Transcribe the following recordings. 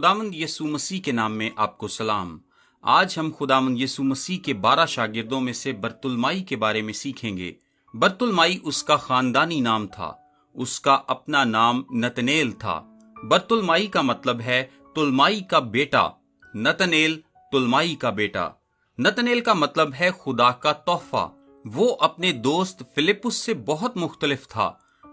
खुदावंद यीशु मसीह के नाम में आपको सलाम। आज हम खुदावंद यीशु मसीह के 12 शागिर्दों में से बरतुलमाई के बारे में सीखेंगे। बरतुलमाई उसका खानदानी नाम था। उसका अपना नाम नतनेल था। बरतुलमाई का मतलब है तुलमाई का बेटा। नतनेल तुलमाई का बेटा। नतनेल का मतलब है खुदा का तोहफा। वो अपने दोस्त फिलिपुस से बहुत मुख्तलिफ था।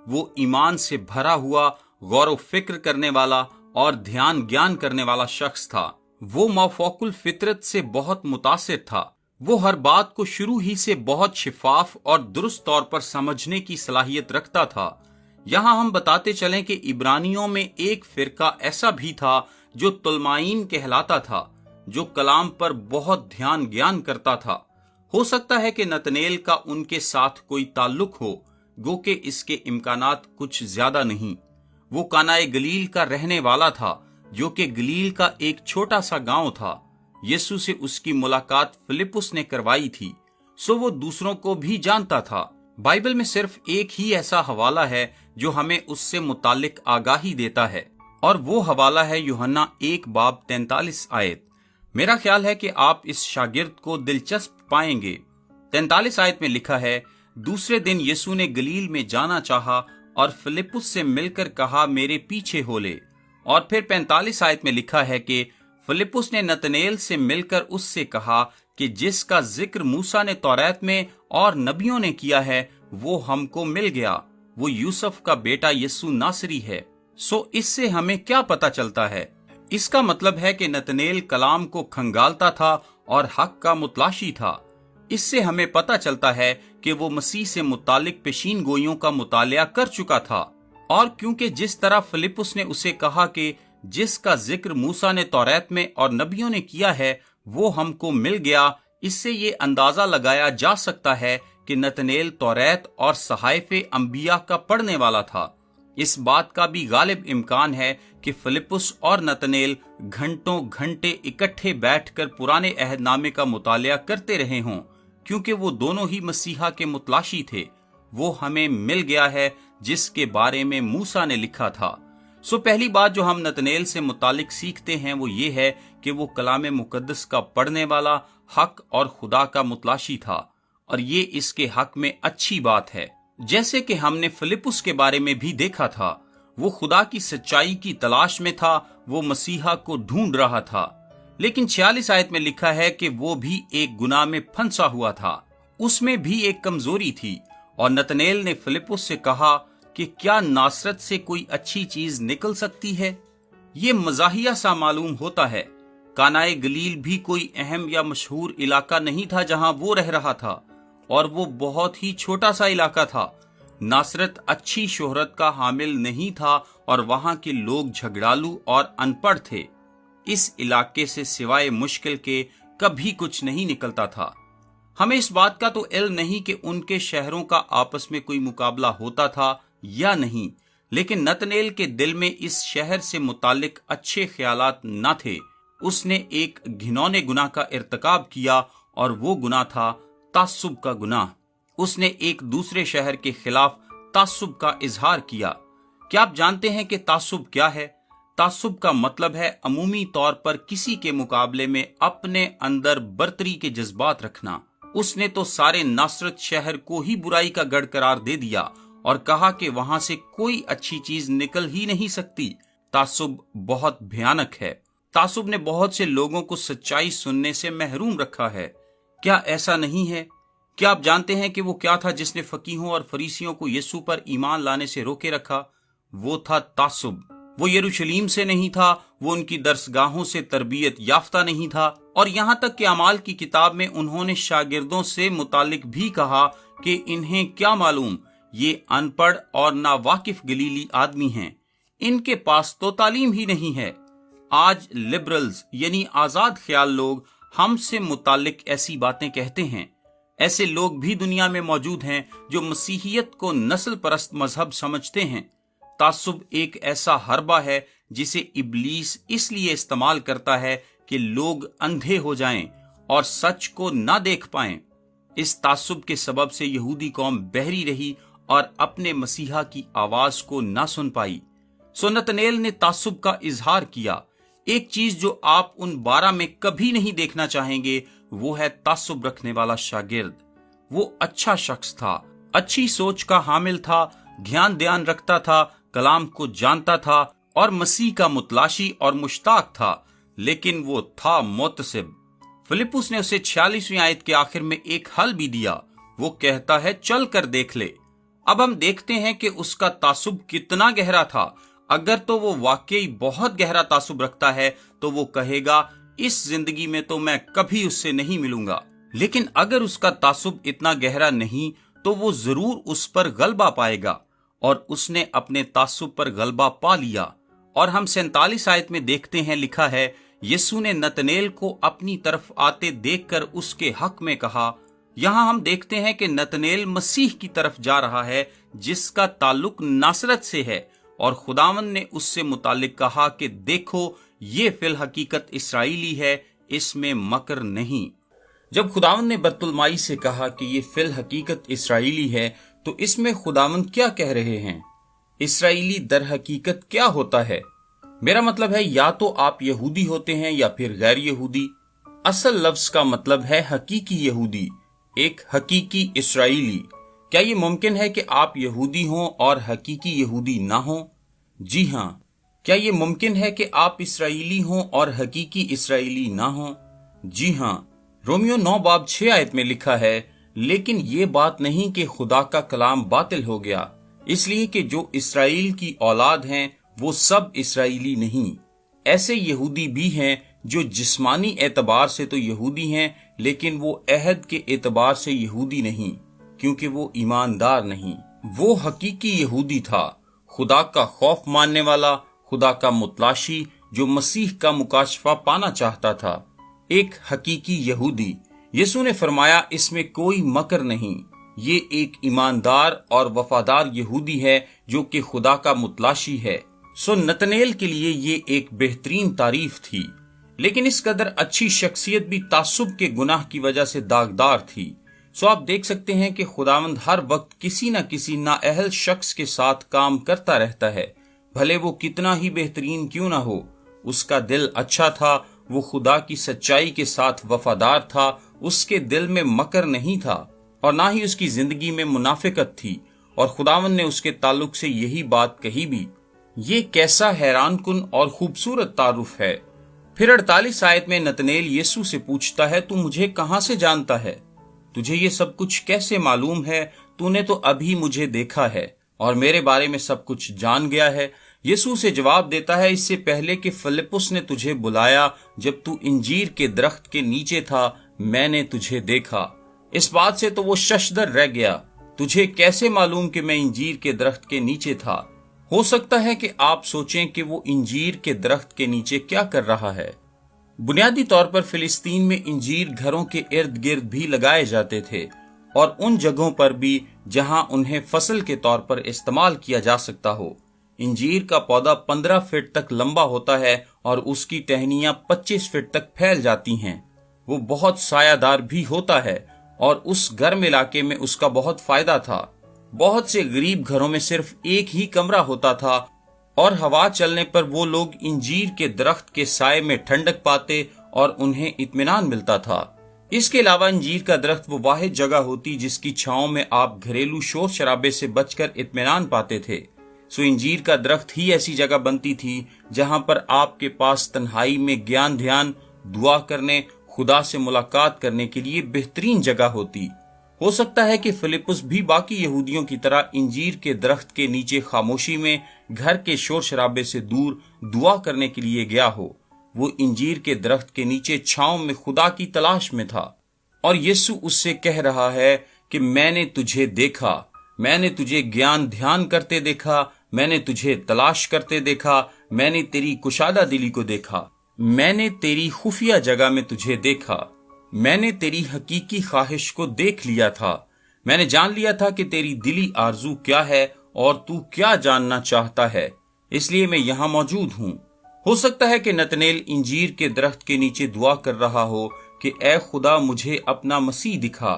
वो ईमान से भरा हुआ, गौर व फिक्र करने वाला और ध्यान ज्ञान करने वाला शख्स था। वो मौफौकुल फितरत से बहुत मुतासिर था। वो हर बात को शुरू ही से बहुत शिफाफ और दुरुस्त तौर पर समझने की सलाहियत रखता था। यहाँ हम बताते चलें कि इब्रानियों में एक फिरका ऐसा भी था जो तुलमाइन कहलाता था, जो कलाम पर बहुत ध्यान ज्ञान करता था। हो सकता है कि नतनेल का उनके साथ कोई ताल्लुक हो, गो के इसके इम्कानात कुछ ज्यादा नहीं। वो कानाए गलील का रहने वाला था, जो कि गलील का एक छोटा सा गांव था। यीशु से उसकी मुलाकात फिलिपुस ने करवाई थी, सो वो दूसरों को भी जानता था। बाइबल में सिर्फ एक ही ऐसा हवाला है जो हमें उससे मुतालिक आगाही देता है, और वो हवाला है यूहन्ना 1:43 आयत। मेरा ख्याल है कि आप इस शागिर्द को दिलचस्प पाएंगे। 43 आयत में लिखा है, दूसरे दिन यीशु ने गलील में जाना चाहा और फिलिपुस से मिलकर कहा, मेरे पीछे हो ले। और फिर 45 आयत में लिखा है कि फिलिपुस ने नतनेल से मिलकर उससे कहा कि जिसका जिक्र मूसा ने तौरात में और नबियों ने किया है, वो हमको मिल गया। वो यूसुफ का बेटा यीशु नासरी है। सो इससे हमें क्या पता चलता है? इसका मतलब है कि नतनेल कलाम को खंगालता था और हक का मुतलाशी था। इससे हमें पता चलता है कि वो मसीह से मुतालिक पेशीन गोइयों का मुतालिया कर चुका था। और क्योंकि जिस तरह फिलिपुस ने उसे कहा कि जिसका जिक्र मूसा ने तौरात में और नबियों ने किया है, वो हमको मिल गया, इससे ये अंदाजा लगाया जा सकता है कि नतनेल तौरात और सहाइफे अंबिया का पढ़ने वाला था। इस बात का भी गालिब इम्कान है कि फिलिपुस और नतनेल घंटों घंटे इकट्ठे बैठकर पुराने अहदनामे का मुतालिया करते रहे हों, क्योंकि वो दोनों ही मसीहा के मुतलाशी थे। वो हमें मिल गया है जिसके बारे में मूसा ने लिखा था। सो पहली बात जो हम नतनेल से मुतालिक सीखते हैं वो ये है कि वो कलाम मुकद्दस का पढ़ने वाला, हक और खुदा का मुतलाशी था, और ये इसके हक में अच्छी बात है। जैसे कि हमने फिलिपुस के बारे में भी देखा था, वो खुदा की सच्चाई की तलाश में था। वो मसीहा को ढूंढ रहा था। लेकिन 46 आयत में लिखा है कि वो भी एक गुनाह में फंसा हुआ था। उसमें भी एक कमजोरी थी, और नतनेल ने फिलिपुस से कहा कि क्या नासरत से कोई अच्छी चीज निकल सकती है? ये मजाहिया सा मालूम होता है। कानाए गलील भी कोई अहम या मशहूर इलाका नहीं था जहां वो रह रहा था, और वो बहुत ही छोटा सा इलाका था। नासरत अच्छी शोहरत का हामिल नहीं था, और वहां के लोग झगड़ालू और अनपढ़ थे। इस इलाके से सिवाय मुश्किल के कभी कुछ नहीं निकलता था। हमें इस बात का तो इल्म नहीं कि उनके शहरों का आपस में कोई मुकाबला होता था या नहीं, लेकिन नतनेल के दिल में इस शहर से मुतालिक अच्छे ख्यालात न थे। उसने एक घिनौने गुनाह का इर्तिकाब किया, और वो गुनाह था तासुब का गुनाह। उसने एक दूसरे शहर के खिलाफ तासुब का इजहार किया। क्या आप जानते हैं कि तासुब क्या है? तासुब का मतलब है अमूमी तौर पर किसी के मुकाबले में अपने अंदर बर्तरी के जज्बात रखना। उसने तो सारे नासरत शहर को ही बुराई का गढ़ करार दे दिया और कहा कि वहां से कोई अच्छी चीज निकल ही नहीं सकती। तासुब बहुत भयानक है। तासुब ने बहुत से लोगों को सच्चाई सुनने से महरूम रखा है। क्या ऐसा नहीं है? क्या आप जानते हैं कि वो क्या था जिसने फकीहों और फरीसियों को यीशु पर ईमान लाने से रोके रखा? वो था तासुब। वो यरूशलेम से नहीं था, वो उनकी दरसगाहों से तरबियत याफ्ता नहीं था, और यहाँ तक कि अमाल की किताब में उन्होंने शागिर्दों से मुतालिक भी कहा कि इन्हें क्या मालूम, ये अनपढ़ और नावाकिफ गलीली आदमी हैं, इनके पास तो तालीम ही नहीं है। आज लिबरल्स यानी आजाद ख्याल लोग हमसे मुतालिक ऐसी बातें कहते हैं। ऐसे लोग भी दुनिया में मौजूद हैं जो मसीहियत को नस्ल परस्त मजहब समझते हैं। तासुब एक ऐसा हरबा है जिसे इब्लीस इसलिए इस्तेमाल करता है कि लोग अंधे हो जाएं और सच को ना देख पाएं। इस तासुब के सबब से यहूदी कौम बहरी रही और अपने मसीहा की आवाज को ना सुन पाई। सो नतनेल ने तासुब का इजहार किया। एक चीज जो आप उन 12 में कभी नहीं देखना चाहेंगे वो है तासुब रखने वाला शागिर्द। वो अच्छा शख्स था, अच्छी सोच का हामिल था, ध्यान रखता था, कलाम को जानता था और मसीह का मुतलाशी और मुश्ताक था, लेकिन वो था मुतसिब। फिलिप्पुस ने उसे 46वीं आयत के आखिर में एक हल भी दिया। वो कहता है चल कर देख ले। अब हम देखते हैं कि उसका तासुब कितना गहरा था। अगर तो वो वाकई बहुत गहरा तासुब रखता है तो वो कहेगा इस जिंदगी में तो मैं कभी उससे नहीं मिलूंगा। लेकिन अगर उसका तासुब इतना गहरा नहीं तो वो जरूर उस पर गलबा पाएगा, और उसने अपने तासुब पर गलबा पा लिया। और हम 47 आयत में देखते हैं, लिखा है, यीशु ने नतनेल को अपनी तरफ आते देखकर उसके हक में कहा। यहाँ हम देखते हैं कि नतनेल मसीह की तरफ जा रहा है जिसका ताल्लुक नासरत से है, और खुदावंद ने उससे मुतालिक कहा कि देखो ये फिल हकीकत इस्राएली है, इसमें मकर नहीं। जब खुदावंद ने बर्तुलमाई से कहा कि ये फिल हकीकत इस्राएली है तो इसमें खुदावंद क्या कह रहे हैं? इस्राएली दर हकीकत क्या होता है? मेरा मतलब है या तो आप यहूदी होते हैं या फिर गैर यहूदी। असल लफ्ज का मतलब है हकीकी यहूदी, एक हकीकी इस्राएली। क्या ये मुमकिन है कि आप यहूदी हों और हकीकी यहूदी ना हों? जी हाँ। क्या ये मुमकिन है कि आप इस्राएली हों और हकीकी इस्राएली ना हों? जी हाँ। रोमियो 9 बाब 6 आयत में लिखा है, लेकिन ये बात नहीं कि खुदा का कलाम बातिल हो गया, इसलिए कि जो इस्राएल की औलाद हैं वो सब इस्राएली नहीं। ऐसे यहूदी भी हैं जो जिस्मानी एतबार से तो यहूदी हैं, लेकिन वो अहद के एतबार से यहूदी नहीं, क्योंकि वो ईमानदार नहीं। वो हकीकी यहूदी था, खुदा का खौफ मानने वाला, खुदा का मुतलाशी, जो मसीह का मुकाशफा पाना चाहता था। एक हकीकी यहूदी। यीशु ने फरमाया इसमें कोई मकर नहीं। ये एक ईमानदार और वफादार यहूदी है जो कि खुदा का मुतलाशी है। सो नतनेल के लिए ये एक बेहतरीन तारीफ थी, लेकिन इस कदर अच्छी शख्सियत भी तासुब के गुनाह की वजह से दागदार थी। सो आप देख सकते हैं कि खुदावंद हर वक्त किसी न किसी नाअहल शख्स के साथ काम करता रहता है, भले वो कितना ही बेहतरीन क्यों ना हो। उसका दिल अच्छा था, वो खुदा की सच्चाई के साथ वफादार था, उसके दिल में मकर नहीं था और ना ही उसकी जिंदगी में मुनाफिकत थी, और खुदावंद ने उसके ताल्लुक से यही बात कही भी। ये कैसा हैरानकुन और खूबसूरत तारुफ है। फिर 48 आयत में नतनेल यीशु से पूछता है, तू मुझे कहां से जानता है? तुझे ये सब कुछ कैसे मालूम है? तूने तो अभी मुझे देखा है और मेरे बारे में सब कुछ जान गया है। यीशु से जवाब देता है, इससे पहले कि फिलिप्पुस ने तुझे बुलाया, जब तू इंजीर के दरख्त के नीचे था, मैंने तुझे देखा। इस बात से तो वो शशदर रह गया। तुझे कैसे मालूम कि मैं इंजीर के दरख्त के नीचे था? हो सकता है कि आप सोचें कि वो इंजीर के दरख्त के नीचे क्या कर रहा है। बुनियादी तौर पर फिलिस्तीन में इंजीर घरों के इर्द गिर्द भी लगाए जाते थे, और उन जगहों पर भी जहां उन्हें फसल के तौर पर इस्तेमाल किया जा सकता हो। इंजीर का पौधा 15 फीट तक लंबा होता है और उसकी टहनियां 25 फीट तक फैल जाती हैं। वो बहुत सायादार भी होता है और उस गर्म इलाके में उसका बहुत फायदा था। बहुत से गरीब घरों में सिर्फ एक ही कमरा होता था और हवा चलने पर वो लोग इंजीर के दरख्त के साए में ठंडक पाते और उन्हें इत्मीनान मिलता था। इसके अलावा इंजीर का दरख्त वो वाहिद जगह होती जिसकी छांव में आप घरेलू शोर शराबे से बचकर इत्मीनान पाते थे। सो इंजीर का दरख्त ही ऐसी जगह बनती थी जहां पर आपके पास तन्हाई में ज्ञान ध्यान, दुआ करने, खुदा से मुलाकात करने के लिए बेहतरीन जगह होती। हो सकता है कि फिलिप्पुस भी बाकी यहूदियों की तरह इंजीर के दरख्त के नीचे खामोशी में घर के शोर शराबे से दूर दुआ करने के लिए गया हो। वो इंजीर के दरख्त के नीचे छांव में खुदा की तलाश में था, और यीशु उससे कह रहा है कि मैंने तुझे देखा, मैंने तुझे ज्ञान ध्यान करते देखा, मैंने तुझे तलाश करते देखा, मैंने तेरी कुशादा दिली को देखा, मैंने तेरी खुफिया जगह में तुझे देखा, मैंने तेरी हकीकी ख्वाहिश को देख लिया था, मैंने जान लिया था कि तेरी दिली आरजू क्या है और तू क्या जानना चाहता है, इसलिए मैं यहाँ मौजूद हूँ। हो सकता है कि नतनेल इंजीर के दरख्त के नीचे दुआ कर रहा हो कि ऐ खुदा मुझे अपना मसीह दिखा,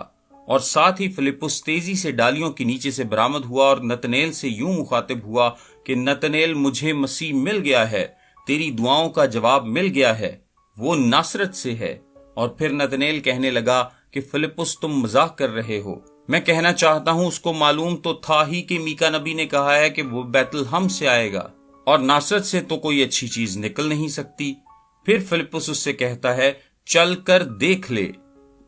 और साथ ही फिलिप्पुस तेजी से डालियों के नीचे से बरामद हुआ और नतनेल से यूं मुखातिब हुआ कि नतनेल मुझे मसीह मिल गया है, تیری دعاؤں کا جواب مل گیا ہے، وہ ناصرت سے ہے۔ اور پھر نتنیل کہنے لگا کہ فلپس تم مذاق کر رہے ہو، میں کہنا چاہتا ہوں اس کو معلوم تو تھا ہی کہ میکا نبی نے کہا ہے کہ وہ بیت لحم سے آئے گا، اور ناصرت سے تو کوئی اچھی چیز نکل نہیں سکتی۔ پھر فلپس اس سے کہتا ہے چل کر دیکھ لے۔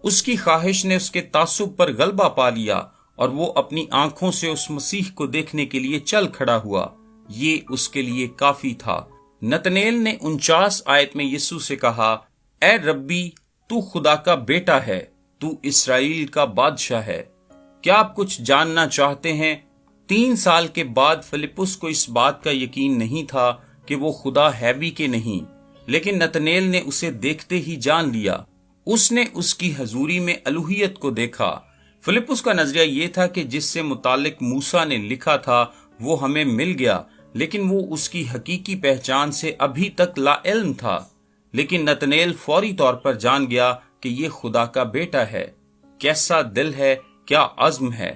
اس کی خواہش نے اس کے تعصب پر غلبہ پا لیا اور وہ اپنی آنکھوں سے اس مسیح کو دیکھنے کے لیے چل کھڑا ہوا۔ یہ اس کے لیے کافی تھا۔ نتنیل نے 49 آیت میں یسوع سے کہا، اے ربی، تو خدا کا بیٹا ہے، تو اسرائیل کا بادشاہ ہے۔ کیا آپ کچھ جاننا چاہتے ہیں؟ 3 سال کے بعد فلپس کو اس بات کا یقین نہیں تھا کہ وہ خدا ہے بھی کہ نہیں، لیکن نتنیل نے اسے دیکھتے ہی جان لیا۔ اس نے اس کی حضوری میں الوہیت کو دیکھا۔ فلپس کا نظریہ یہ تھا کہ جس سے متعلق موسیٰ نے لکھا تھا وہ ہمیں مل گیا، لیکن وہ اس کی حقیقی پہچان سے ابھی تک لا علم تھا۔ لیکن نتنیل فوری طور پر جان گیا کہ یہ خدا کا بیٹا ہے۔ کیسا دل ہے، کیا عزم ہے۔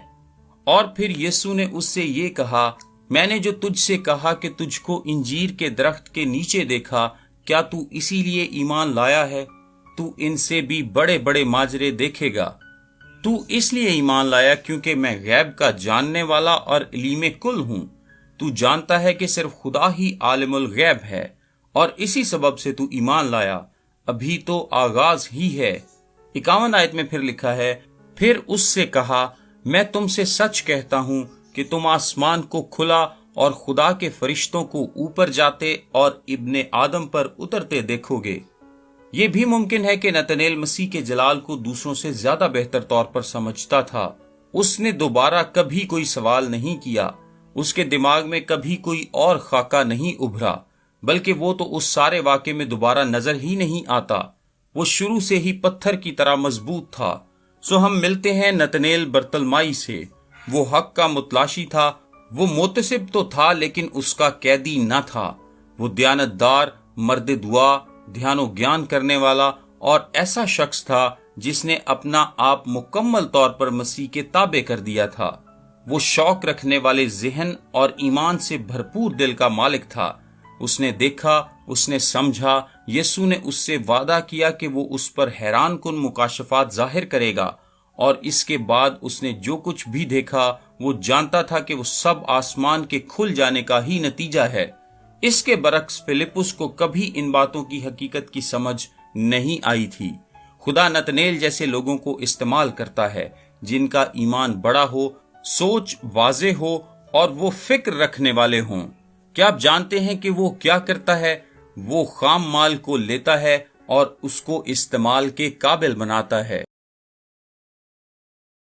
اور پھر یسوع نے اس سے یہ کہا، میں نے جو تجھ سے کہا کہ تجھ کو انجیر کے درخت کے نیچے دیکھا، کیا تو اسی لیے ایمان لایا ہے؟ تو ان سے بھی بڑے بڑے ماجرے دیکھے گا۔ تو اس لیے ایمان لایا کیونکہ میں غیب کا جاننے والا اور علیم کل ہوں۔ تو جانتا ہے کہ صرف خدا ہی عالم الغیب ہے، اور اسی سبب سے تو ایمان لایا۔ ابھی تو آغاز ہی ہے۔ 51 آیت میں پھر لکھا ہے، پھر اس سے کہا، میں تم سے سچ کہتا ہوں کہ تم آسمان کو کھلا اور خدا کے فرشتوں کو اوپر جاتے اور ابن آدم پر اترتے دیکھو گے۔ یہ بھی ممکن ہے کہ نتنیل مسیح کے جلال کو دوسروں سے زیادہ بہتر طور پر سمجھتا تھا۔ اس نے دوبارہ کبھی کوئی سوال نہیں کیا، اس کے دماغ میں کبھی کوئی اور خاکہ نہیں ابھرا، بلکہ وہ تو اس سارے واقعے میں دوبارہ نظر ہی نہیں آتا۔ وہ شروع سے ہی پتھر کی طرح مضبوط تھا۔ سو ہم ملتے ہیں نتنیل برتلمائی سے۔ وہ حق کا متلاشی تھا، وہ متسب تو تھا لیکن اس کا قیدی نہ تھا۔ وہ دیانتدار، مرد دعا، دھیان و گیان کرنے والا اور ایسا شخص تھا جس نے اپنا آپ مکمل طور پر مسیح کے تابع کر دیا تھا۔ وہ شوق رکھنے والے ذہن اور ایمان سے بھرپور دل کا مالک تھا۔ اس نے دیکھا، اس نے سمجھا، یسوع نے اس سے وعدہ کیا کہ وہ اس پر حیران کن مکاشفات ظاہر کرے گا، اور اس کے بعد اس نے جو کچھ بھی دیکھا وہ جانتا تھا کہ وہ سب آسمان کے کھل جانے کا ہی نتیجہ ہے۔ اس کے برعکس فلپس کو کبھی ان باتوں کی حقیقت کی سمجھ نہیں آئی تھی۔ خدا نتنیل جیسے لوگوں کو استعمال کرتا ہے جن کا ایمان بڑا ہو، سوچ واضح ہو اور وہ فکر رکھنے والے ہوں۔ کیا آپ جانتے ہیں کہ وہ کیا کرتا ہے؟ وہ خام مال کو لیتا ہے اور اس کو استعمال کے قابل بناتا ہے۔